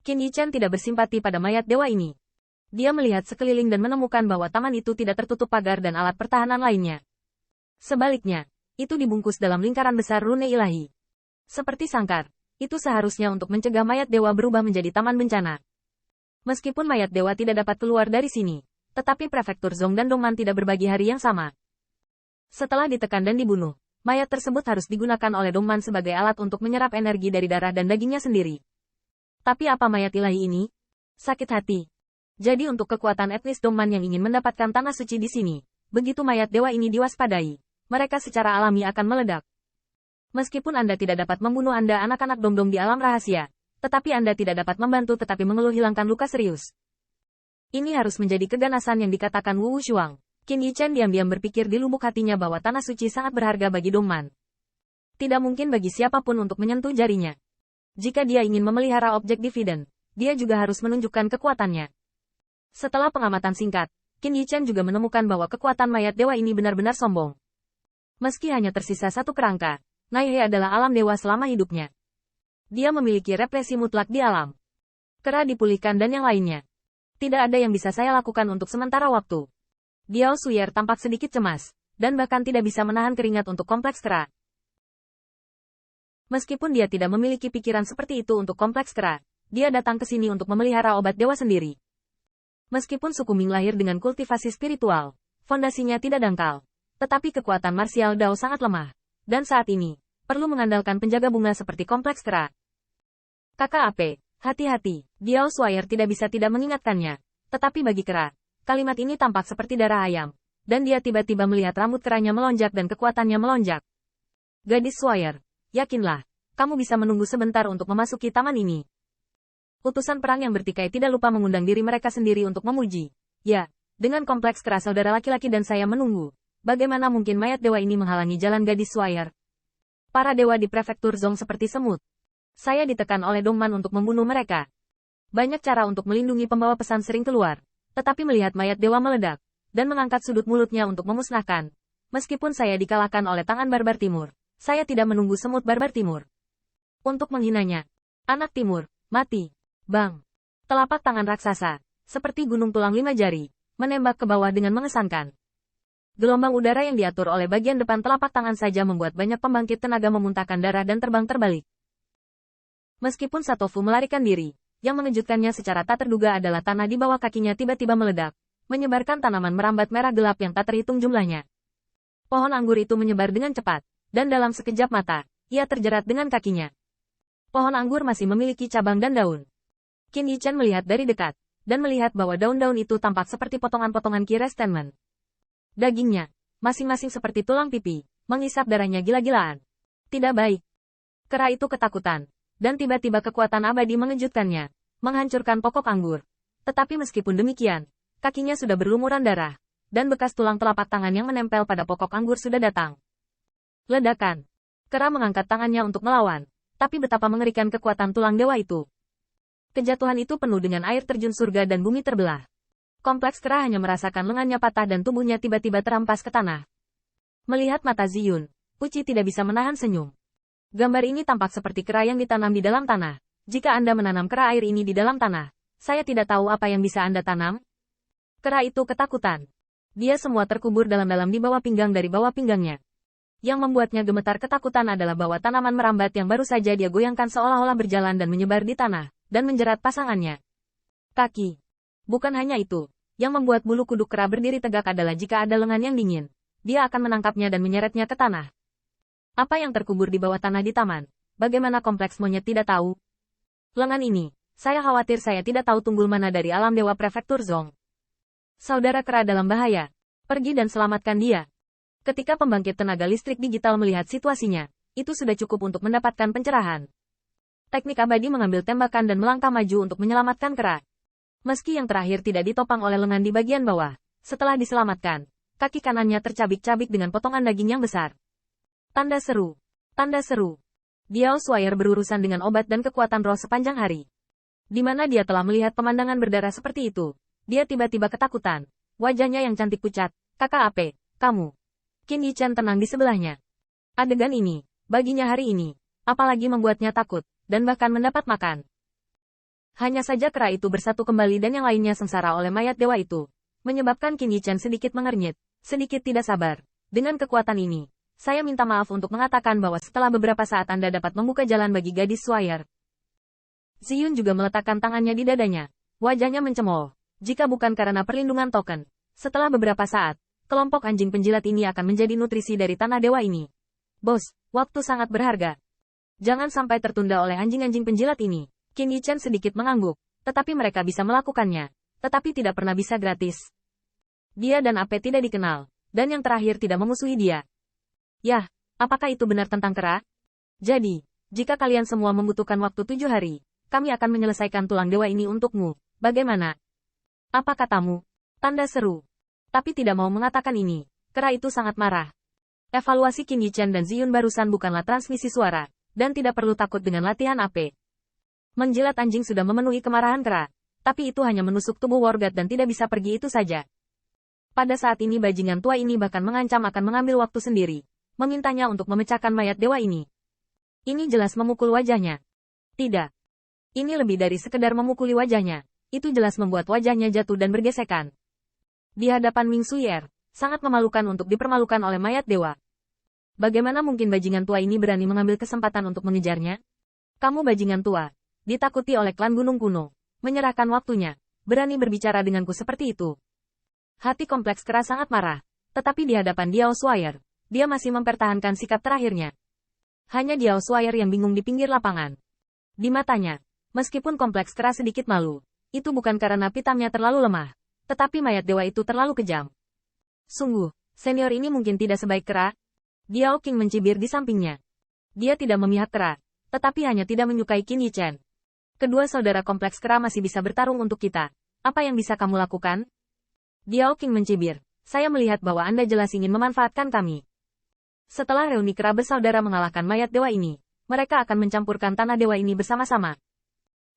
Qin Yichen tidak bersimpati pada mayat dewa ini. Dia melihat sekeliling dan menemukan bahwa taman itu tidak tertutup pagar dan alat pertahanan lainnya. Sebaliknya, itu dibungkus dalam lingkaran besar rune ilahi. Seperti sangkar, itu seharusnya untuk mencegah mayat dewa berubah menjadi taman bencana. Meskipun mayat dewa tidak dapat keluar dari sini, tetapi prefektur Zong dan Dongman tidak berbagi hari yang sama. Setelah ditekan dan dibunuh, mayat tersebut harus digunakan oleh Dongman sebagai alat untuk menyerap energi dari darah dan dagingnya sendiri. Tapi apa mayat ilahi ini? Sakit hati. Jadi untuk kekuatan etnis Dongman yang ingin mendapatkan tanah suci di sini, begitu mayat dewa ini diwaspadai, mereka secara alami akan meledak. Meskipun Anda tidak dapat membunuh Anda anak-anak Dongdong di alam rahasia, tetapi Anda tidak dapat membantu tetapi mengeluh hilangkan luka serius. Ini harus menjadi keganasan yang dikatakan Wu Wushuang. Qin Yichen diam-diam berpikir di lubuk hatinya bahwa tanah suci sangat berharga bagi Dongman. Tidak mungkin bagi siapapun untuk menyentuh jarinya. Jika dia ingin memelihara objek dividen, dia juga harus menunjukkan kekuatannya. Setelah pengamatan singkat, Qin Yichen juga menemukan bahwa kekuatan mayat dewa ini benar-benar sombong. Meski hanya tersisa satu kerangka, Naihe adalah alam dewa selama hidupnya. Dia memiliki represi mutlak di alam. Kera dipulihkan dan yang lainnya. Tidak ada yang bisa saya lakukan untuk sementara waktu. Diao Suyer tampak sedikit cemas, dan bahkan tidak bisa menahan keringat untuk kompleks kera. Meskipun dia tidak memiliki pikiran seperti itu untuk kompleks kera, dia datang ke sini untuk memelihara obat dewa sendiri. Meskipun suku Ming lahir dengan kultivasi spiritual, fondasinya tidak dangkal, tetapi kekuatan marsial Dao sangat lemah, dan saat ini, perlu mengandalkan penjaga bunga seperti kompleks kera. Kakak Ape, hati-hati, Diao Suyer tidak bisa tidak mengingatkannya, tetapi bagi kera, kalimat ini tampak seperti darah ayam, dan dia tiba-tiba melihat rambut keranya melonjak dan kekuatannya melonjak. Gadis Suyer, yakinlah, kamu bisa menunggu sebentar untuk memasuki taman ini. Utusan perang yang bertikai tidak lupa mengundang diri mereka sendiri untuk memuji. Ya, dengan kompleks kera saudara laki-laki dan saya menunggu. Bagaimana mungkin mayat dewa ini menghalangi jalan gadis Suyer? Para dewa di prefektur Zong seperti semut. Saya ditekan oleh Dongman untuk membunuh mereka. Banyak cara untuk melindungi pembawa pesan sering keluar. Tetapi melihat mayat dewa meledak, dan mengangkat sudut mulutnya untuk memusnahkan. Meskipun saya dikalahkan oleh tangan barbar timur, saya tidak menunggu semut barbar timur. Untuk menghinanya. Anak timur, mati. Bang. Telapak tangan raksasa, seperti gunung tulang 5 jari, menembak ke bawah dengan mengesankan. Gelombang udara yang diatur oleh bagian depan telapak tangan saja membuat banyak pembangkit tenaga memuntahkan darah dan terbang terbalik. Meskipun Satofu melarikan diri, yang mengejutkannya secara tak terduga adalah tanah di bawah kakinya tiba-tiba meledak, menyebarkan tanaman merambat merah gelap yang tak terhitung jumlahnya. Pohon anggur itu menyebar dengan cepat, dan dalam sekejap mata, ia terjerat dengan kakinya. Pohon anggur masih memiliki cabang dan daun. Qin Yichen melihat dari dekat, dan melihat bahwa daun-daun itu tampak seperti potongan-potongan Kirestamen. Dagingnya, masing-masing seperti tulang pipi, mengisap darahnya gila-gilaan. Tidak baik. Kera itu ketakutan, dan tiba-tiba kekuatan abadi mengejutkannya, menghancurkan pokok anggur. Tetapi meskipun demikian, kakinya sudah berlumuran darah, dan bekas tulang telapak tangan yang menempel pada pokok anggur sudah datang. Ledakan. Kera mengangkat tangannya untuk melawan, tapi betapa mengerikan kekuatan tulang dewa itu. Kejatuhan itu penuh dengan air terjun surga dan bumi terbelah. Kompleks kera hanya merasakan lengannya patah dan tubuhnya tiba-tiba terampas ke tanah. Melihat mata Ziyun, Uci tidak bisa menahan senyum. Gambar ini tampak seperti kera yang ditanam di dalam tanah. Jika Anda menanam kera air ini di dalam tanah, saya tidak tahu apa yang bisa Anda tanam. Kera itu ketakutan. Dia semua terkubur dalam-dalam di bawah pinggang dari bawah pinggangnya. Yang membuatnya gemetar ketakutan adalah bahwa tanaman merambat yang baru saja dia goyangkan seolah-olah berjalan dan menyebar di tanah, dan menjerat pasangannya. Kaki. Bukan hanya itu, yang membuat bulu kuduk kera berdiri tegak adalah jika ada lengan yang dingin, dia akan menangkapnya dan menyeretnya ke tanah. Apa yang terkubur di bawah tanah di taman? Bagaimana kompleks monyet tidak tahu? Lengan ini, saya khawatir saya tidak tahu tunggul mana dari alam dewa prefektur Zong. Saudara kera dalam bahaya. Pergi dan selamatkan dia. Ketika pembangkit tenaga listrik digital melihat situasinya, itu sudah cukup untuk mendapatkan pencerahan. Teknik abadi mengambil tembakan dan melangkah maju untuk menyelamatkan kera. Meski yang terakhir tidak ditopang oleh lengan di bagian bawah, setelah diselamatkan, kaki kanannya tercabik-cabik dengan potongan daging yang besar. Tanda seru. Tanda seru. Diao Suyer berurusan dengan obat dan kekuatan roh sepanjang hari. Di mana dia telah melihat pemandangan berdarah seperti itu, dia tiba-tiba ketakutan. Wajahnya yang cantik pucat. Kakak Ape, kamu. Qin Yichen tenang di sebelahnya. Adegan ini, baginya hari ini, apalagi membuatnya takut, dan bahkan mendapat makan. Hanya saja kera itu bersatu kembali dan yang lainnya sengsara oleh mayat dewa itu. Menyebabkan Qin Yichan sedikit mengernyit, sedikit tidak sabar. Dengan kekuatan ini, saya minta maaf untuk mengatakan bahwa setelah beberapa saat Anda dapat membuka jalan bagi gadis Swire. Ziyun juga meletakkan tangannya di dadanya. Wajahnya mencemooh. Jika bukan karena perlindungan token, setelah beberapa saat, kelompok anjing penjilat ini akan menjadi nutrisi dari tanah dewa ini. Bos, waktu sangat berharga. Jangan sampai tertunda oleh anjing-anjing penjilat ini. Qin Yichan sedikit mengangguk, tetapi mereka bisa melakukannya, tetapi tidak pernah bisa gratis. Dia dan Ape tidak dikenal, dan yang terakhir tidak memusuhi dia. Yah, apakah itu benar tentang kera? Jadi, jika kalian semua membutuhkan waktu 7 hari, kami akan menyelesaikan tulang dewa ini untukmu. Bagaimana? Apa katamu? Tanda seru. Tapi tidak mau mengatakan ini. Kera itu sangat marah. Evaluasi Qin Yichan dan Ziyun barusan bukanlah transmisi suara, dan tidak perlu takut dengan latihan AP. Menjilat anjing sudah memenuhi kemarahan kera, tapi itu hanya menusuk tubuh Worgat dan tidak bisa pergi itu saja. Pada saat ini bajingan tua ini bahkan mengancam akan mengambil waktu sendiri, memintanya untuk memecahkan mayat dewa ini. Ini jelas memukul wajahnya. Tidak. Ini lebih dari sekedar memukuli wajahnya, itu jelas membuat wajahnya jatuh dan bergesekan. Di hadapan Ming Xuyer, sangat memalukan untuk dipermalukan oleh mayat dewa. Bagaimana mungkin bajingan tua ini berani mengambil kesempatan untuk mengejarnya? Kamu bajingan tua, ditakuti oleh klan Gunung Kuno, menyerahkan waktunya, berani berbicara denganku seperti itu. Hati kompleks kera sangat marah, tetapi di hadapan Diao Swire, dia masih mempertahankan sikap terakhirnya. Hanya Diao Swire yang bingung di pinggir lapangan. Di matanya, meskipun kompleks kera sedikit malu, itu bukan karena pitamnya terlalu lemah, tetapi mayat dewa itu terlalu kejam. Sungguh, senior ini mungkin tidak sebaik kera. Diao King mencibir di sampingnya. Dia tidak memihak kera, tetapi hanya tidak menyukai Qin Yichan. Kedua saudara kompleks kera masih bisa bertarung untuk kita. Apa yang bisa kamu lakukan? Diao King mencibir. Saya melihat bahwa Anda jelas ingin memanfaatkan kami. Setelah reuni kera bersaudara mengalahkan mayat dewa ini, mereka akan mencampurkan tanah dewa ini bersama-sama.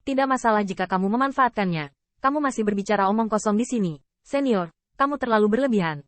Tidak masalah jika kamu memanfaatkannya. Kamu masih berbicara omong kosong di sini. Senior, kamu terlalu berlebihan.